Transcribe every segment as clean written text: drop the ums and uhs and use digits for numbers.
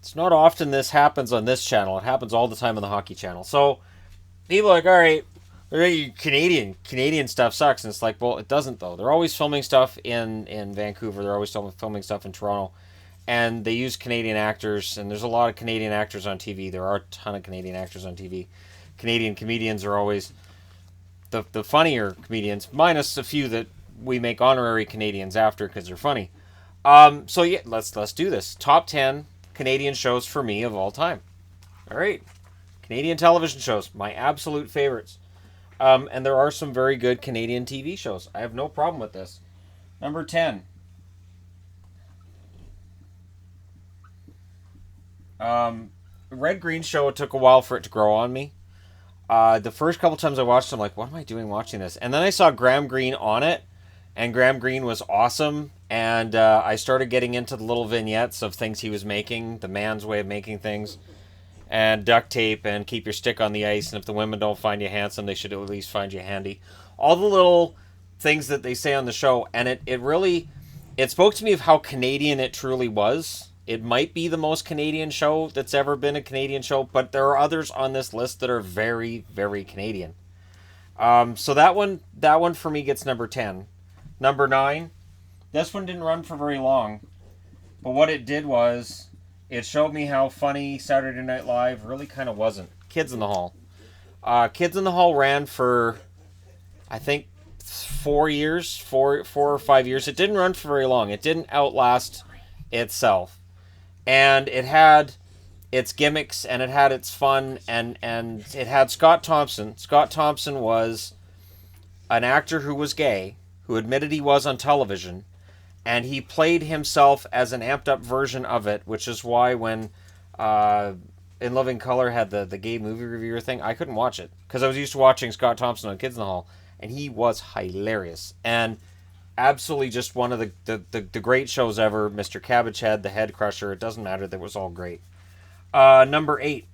It's not often this happens on this channel. It happens all the time on the hockey channel. So people are like, all right, Canadian stuff sucks, and it's like, well, it doesn't though. They're always filming stuff in Vancouver. They're always filming stuff in Toronto, and they use Canadian actors. And there's a lot of Canadian actors on TV. There are a ton of Canadian actors on TV. Canadian comedians are always the funnier comedians, minus a few that we make honorary Canadians after because they're funny. So yeah, let's do this. Top 10 Canadian shows for me of all time. All right, Canadian television shows, my absolute favorites. And there are some very good Canadian TV shows. I have no problem with this. Number 10. Red Green Show, it took a while for it to grow on me. The first couple times I watched it, I'm like, what am I doing watching this? And then I saw Graham Greene on it, and Graham Greene was awesome. And I started getting into the little vignettes of things he was making, the man's way of making things, and duct tape, and keep your stick on the ice, and if the women don't find you handsome, they should at least find you handy. All the little things that they say on the show, and it really, it spoke to me of how Canadian it truly was. It might be the most Canadian show that's ever been a Canadian show, but there are others on this list that are very, very Canadian. So that one for me gets number 10. Number 9, this one didn't run for very long, but what it did was it showed me how funny Saturday Night Live really kind of wasn't. Kids in the Hall. Kids in the Hall ran for, I think, 4 years, four or 5 years. It didn't run for very long. It didn't outlast itself. And it had its gimmicks, and it had its fun, and it had Scott Thompson. Scott Thompson was an actor who was gay, who admitted he was on television, and he played himself as an amped up version of it, which is why when In Living Color had the gay movie reviewer thing, I couldn't watch it because I was used to watching Scott Thompson on Kids in the Hall, and he was hilarious and absolutely just one of the great shows ever. Mr. Cabbage Head, The Head Crusher, it doesn't matter, that was all great. Number 8,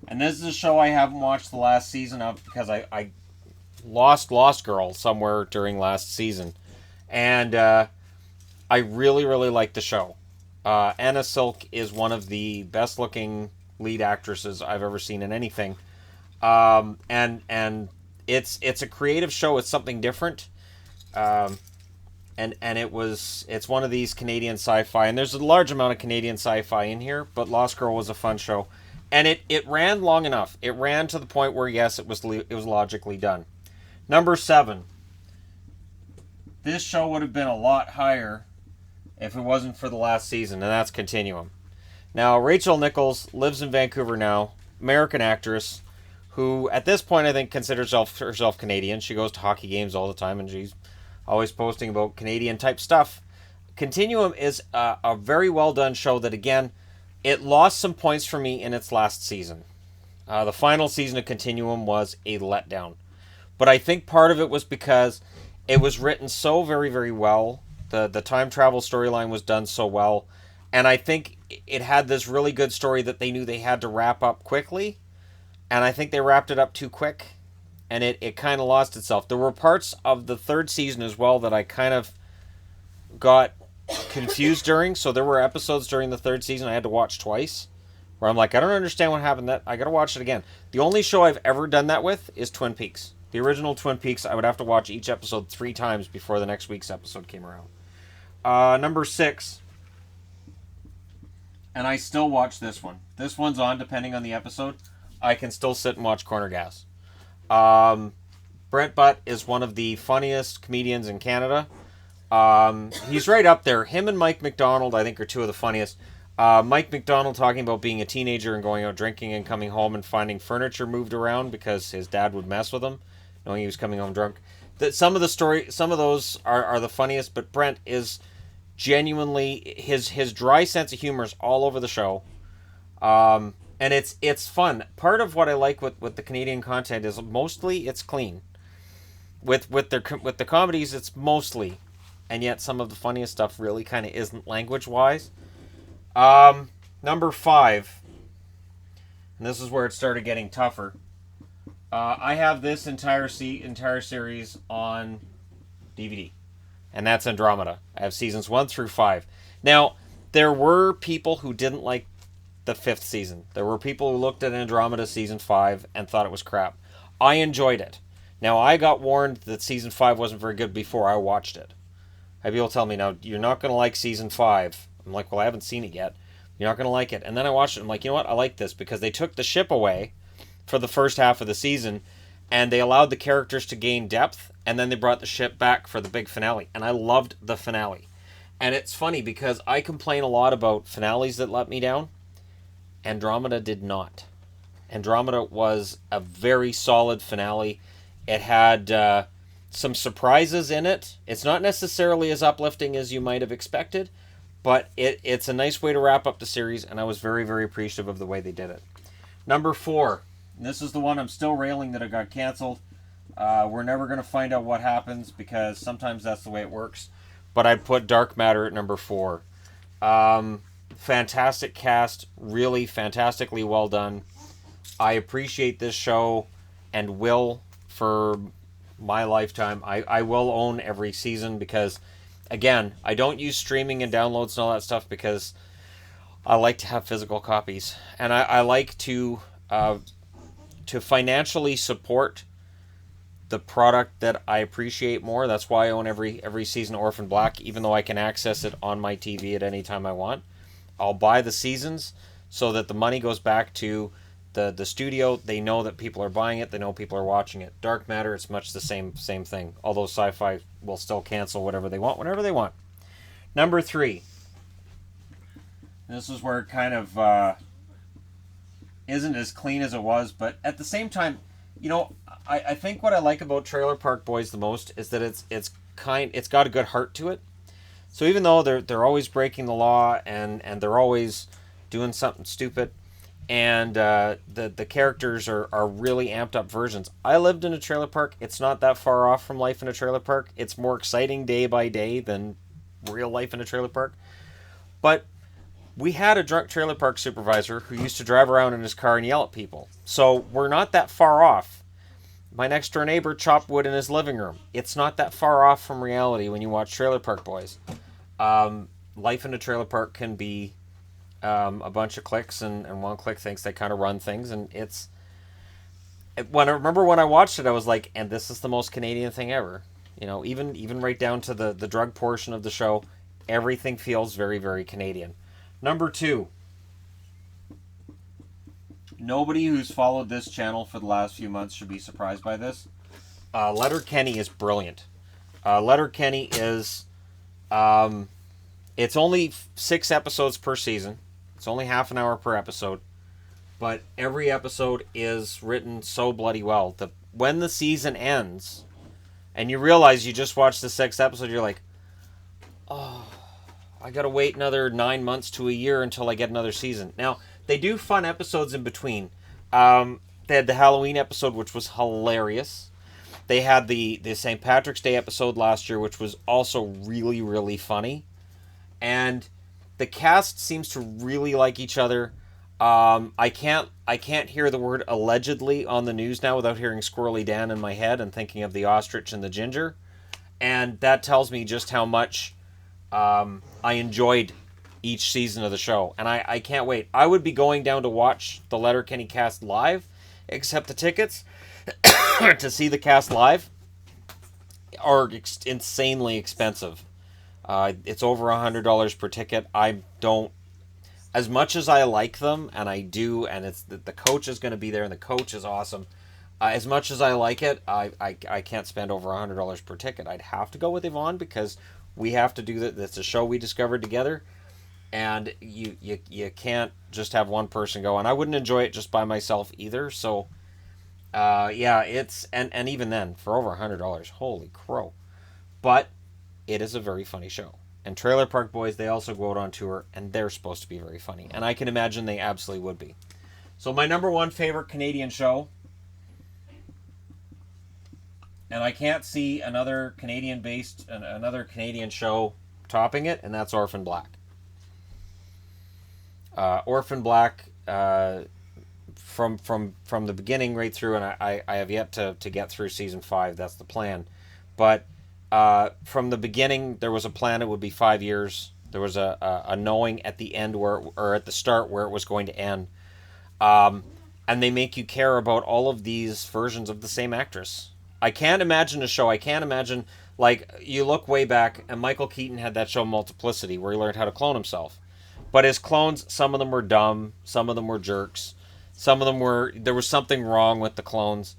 and this is a show I haven't watched the last season of because I lost Girl somewhere during last season, and I really, really like the show. Anna Silk is one of the best looking lead actresses I've ever seen in anything. And it's a creative show. It's something different. And it's one of these Canadian sci-fi, and there's a large amount of Canadian sci-fi in here, but Lost Girl was a fun show. And it ran long enough. It ran to the point where, yes, it was logically done. Number 7. This show would have been a lot higher if it wasn't for the last season, and that's Continuum. Now, Rachel Nichols lives in Vancouver now, American actress, who at this point I think considers herself Canadian. She goes to hockey games all the time, and she's always posting about Canadian type stuff. Continuum is a very well done show that, again, it lost some points for me in its last season. The final season of Continuum was a letdown. But I think part of it was because it was written so very, very well. The time travel storyline was done so well. And I think it had this really good story that they knew they had to wrap up quickly. And I think they wrapped it up too quick. And it kind of lost itself. There were parts of the third season as well that I kind of got confused during. So there were episodes during the third season I had to watch twice, where I'm like, I don't understand what happened. That I got to watch it again. The only show I've ever done that with is Twin Peaks. The original Twin Peaks, I would have to watch each episode 3 times before the next week's episode came around. Number 6. And I still watch this one. This one's on depending on the episode. I can still sit and watch Corner Gas. Brent Butt is one of the funniest comedians in Canada. He's right up there. Him and Mike McDonald, I think, are two of the funniest. Mike McDonald talking about being a teenager and going out drinking and coming home and finding furniture moved around because his dad would mess with him, knowing he was coming home drunk. Some of those are the funniest, but Brent is genuinely, his dry sense of humor is all over the show. And it's fun. Part of what I like with the Canadian content is mostly it's clean. With the comedies, it's mostly, and yet some of the funniest stuff really kind of isn't language wise. Number 5, and this is where it started getting tougher. I have this entire series on DVD, and that's Andromeda. I have seasons 1 through 5. Now, There were people who didn't like the fifth season. There were people who looked at Andromeda season 5 and thought it was crap. I enjoyed it. Now, I got warned that season 5 wasn't very good before I watched it. I had people tell me, now, you're not going to like season 5. I'm like, well, I haven't seen it yet. You're not going to like it. And then I watched it. I'm like, you know what? I like this because they took the ship away for the first half of the season and they allowed the characters to gain depth, and then they brought the ship back for the big finale. And I loved the finale. And it's funny because I complain a lot about finales that let me down. Andromeda did not. Andromeda was a very solid finale. It had some surprises in it. It's not necessarily as uplifting as you might have expected, but it's a nice way to wrap up the series, and I was very, very appreciative of the way they did it. Number 4. This is the one I'm still railing that it got canceled. We're never going to find out what happens because sometimes that's the way it works. But I'd put Dark Matter at number 4. Fantastic cast, really fantastically well done. I appreciate this show and will for my lifetime. I will own every season because, again, I don't use streaming and downloads and all that stuff because I like to have physical copies. And I like to financially support the product that I appreciate more. That's why I own every season of Orphan Black, even though I can access it on my TV at any time I want. I'll buy the seasons so that the money goes back to the studio. They know that people are buying it. They know people are watching it. Dark Matter, it's much the same thing. Although Sci-Fi will still cancel whatever they want, whenever they want. Number 3. This is where it kind of isn't as clean as it was, but at the same time, you know, I think what I like about Trailer Park Boys the most is that it's got a good heart to it. So even though they're always breaking the law and they're always doing something stupid, and the characters are really amped up versions. I lived in a trailer park. It's not that far off from life in a trailer park. It's more exciting day by day than real life in a trailer park. But we had a drunk trailer park supervisor who used to drive around in his car and yell at people. So we're not that far off. My next door neighbor chopped wood in his living room. It's not that far off from reality when you watch Trailer Park Boys. Life in a trailer park can be a bunch of clicks, and one click thinks they kind of run things, and I remember when I watched it, I was like, and this is the most Canadian thing ever. You know, even right down to the drug portion of the show, everything feels very, very Canadian. Number 2. Nobody who's followed this channel for the last few months should be surprised by this. Letterkenny is brilliant. Letterkenny is... it's only 6 episodes per season. It's only half an hour per episode. But every episode is written so bloody well. When the season ends, and you realize you just watched the 6th episode, you're like, oh, I gotta wait another 9 months to a year until I get another season. Now, they do fun episodes in between. They had the Halloween episode, which was hilarious. They had the St. Patrick's Day episode last year, which was also really, really funny. And the cast seems to really like each other. I can't hear the word allegedly on the news now without hearing Squirrely Dan in my head and thinking of the ostrich and the ginger. And that tells me just how much I enjoyed each season of the show. And I can't wait. I would be going down to watch the Letterkenny cast live, except the tickets to see the cast live are insanely expensive. It's over $100 per ticket. I don't... As much as I like them, and I do, and it's the coach is going to be there, and the coach is awesome. As much as I like it, I can't spend over $100 per ticket. I'd have to go with Yvonne because we have to do that. That's a show we discovered together, and you can't just have one person go. And I wouldn't enjoy it just by myself either. So, yeah, it's and even then for over $100, holy crow! But it is a very funny show. And Trailer Park Boys, they also go out on tour, and they're supposed to be very funny. And I can imagine they absolutely would be. So my number 1 favorite Canadian show, and I can't see another another Canadian show topping it, and that's Orphan Black. Orphan Black, from the beginning right through, and I have yet to get through season 5. That's the plan. But from the beginning, there was a plan. It would be 5 years. There was a knowing at the end or at the start where it was going to end. Um, and they make you care about all of these versions of the same actress. I can't imagine a show. I can't imagine, like, you look way back, and Michael Keaton had that show Multiplicity, where he learned how to clone himself. But his clones, some of them were dumb, some of them were jerks, some of them were, there was something wrong with the clones.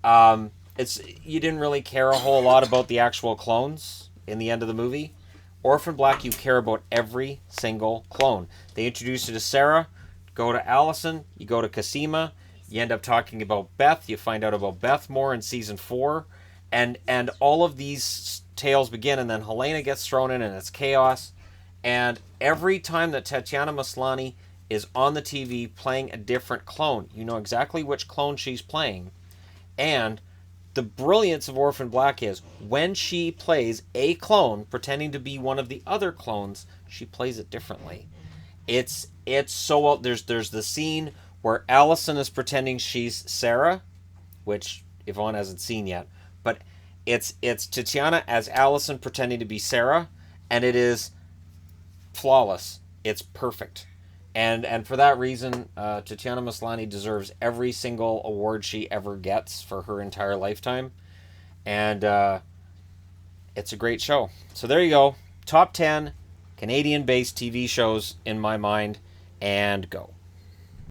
It's You didn't really care a whole lot about the actual clones in the end of the movie. Orphan Black, you care about every single clone. They introduce you to Sarah, go to Allison, you go to Cosima, you end up talking about Beth, you find out about Beth more in season 4, and all of these tales begin, and then Helena gets thrown in, and it's chaos. And every time that Tatiana Maslany is on the TV playing a different clone, you know exactly which clone she's playing. And the brilliance of Orphan Black is when she plays a clone pretending to be one of the other clones, she plays it differently. It's so well. There's the scene where Allison is pretending she's Sarah, which Yvonne hasn't seen yet, but it's Tatiana as Allison pretending to be Sarah, and it is flawless. It's perfect. And for that reason, Tatiana Maslany deserves every single award she ever gets for her entire lifetime. And it's a great show. So there you go. Top 10 Canadian-based TV shows in my mind. And go.